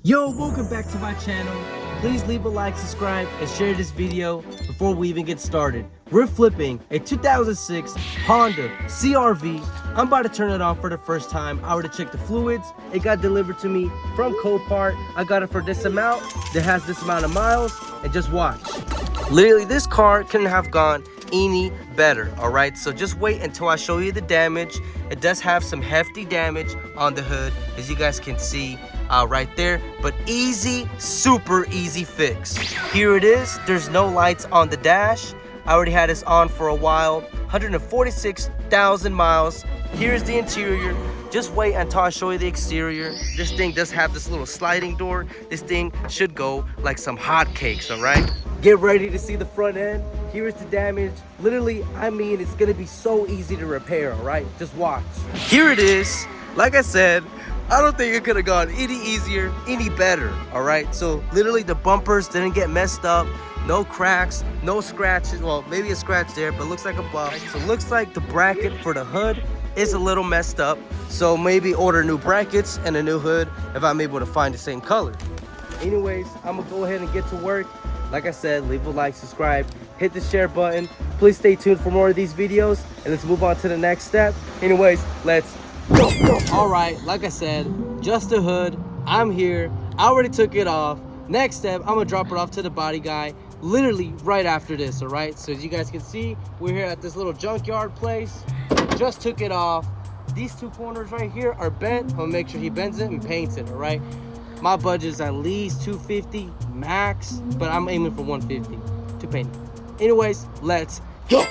Yo, welcome back to my channel. Please leave a like, subscribe, and share this video before we even get started. We're flipping a 2006 Honda CR-V. I'm about to turn it on for the first time. I already checked the fluids. It got delivered to me from Copart. I got it for this amount. That has this amount of miles. And just watch. Literally, this car couldn't have gone any better, all right? So just wait until I show you the damage. It does have some hefty damage on the hood, as you guys can see right there, but easy, super easy fix. Here it is. There's no lights on the dash. I already had this on for a while. 146,000 miles. Here's the interior. Just wait until I show you the exterior. This thing does have this little sliding door. This thing should go like some hotcakes, all right? Get ready to see the front end. Here's the damage. Literally, I mean, it's gonna be so easy to repair, all right? Just watch. Here it is. Like I said, I don't think it could have gone any easier, any better, all right? So literally the bumpers didn't get messed up. No cracks, no scratches. Well, maybe a scratch there, but looks like a bump. So it looks like the bracket for the hood is a little messed up. So maybe order new brackets and a new hood if I'm able to find the same color. Anyways, I'm gonna go ahead and get to work. Like I said, leave a like, subscribe, hit the share button. Please stay tuned for more of these videos, and let's move on to the next step. Anyways, let's go. All right, like I said, just the hood. I'm here. I already took it off. Next step, I'm gonna drop it off to the body guy literally right after this, all right? So as you guys can see, we're here at this little junkyard place. Just took it off. These two corners right here are bent. I'm gonna make sure he bends it and paints it, all right? My budget is at least $250 max, but I'm aiming for $150 to paint it. Anyways, let's go.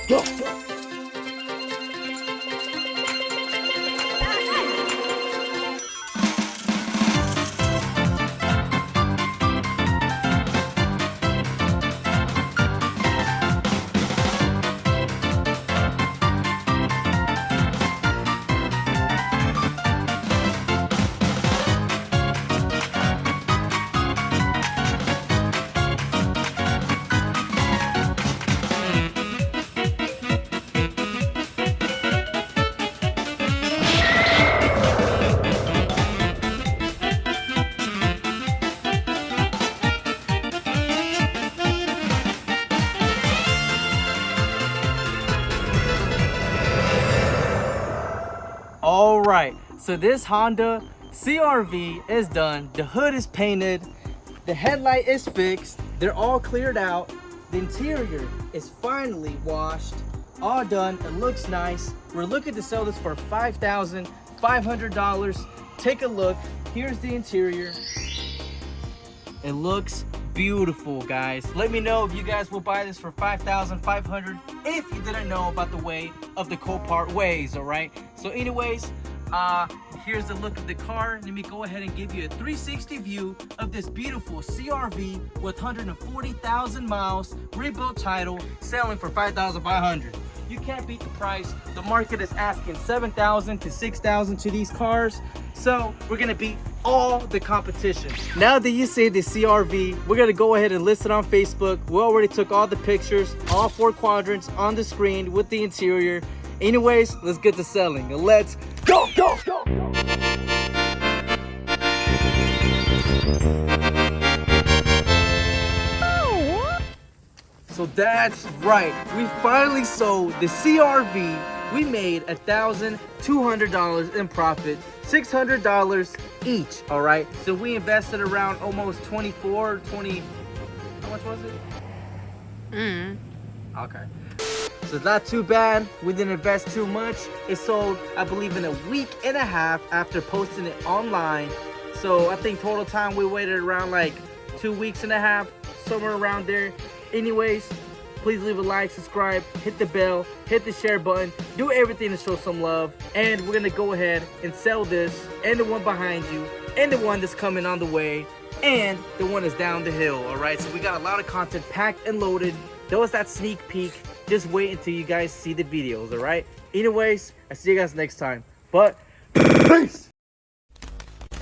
All right, so this Honda CR-V is done. The hood is painted. The headlight is fixed. They're all cleared out. The interior is finally washed. All done. It looks nice. We're looking to sell this for $5,500. Take a look. Here's the interior. It looks beautiful, guys. Let me know if you guys will buy this for $5,500 if you didn't know about the way of the Copart ways, all right? So anyways, here's the look of the car. Let me go ahead and give you a 360 view of this beautiful CR-V with 140,000 miles, rebuilt title, selling for $5,500. You can't beat the price. The market is asking $7,000 to $6,000 to these cars. So we're gonna beat all the competition. Now that you see the CR-V, we're gonna go ahead and list it on Facebook. We already took all the pictures, all 4 quadrants on the screen with the interior. Anyways, let's get to selling. Let's go, go, go, go. So that's right, we finally sold the CR-V. We made $1,200 in profit, $600 each, all right? So we invested around almost 20, how much was it? Okay. So it's not too bad. We didn't invest too much. It sold, I believe, in a week and a half after posting it online. So I think total time we waited around like 2 weeks and a half, somewhere around there. Anyways, please leave a like, subscribe, hit the bell, hit the share button, do everything to show some love. And we're gonna go ahead and sell this, and the one behind you, and the one that's coming on the way, and the one that's down the hill, all right? So we got a lot of content packed and loaded. That was that sneak peek. Just wait until you guys see the videos, all right? Anyways, I see you guys next time. But peace!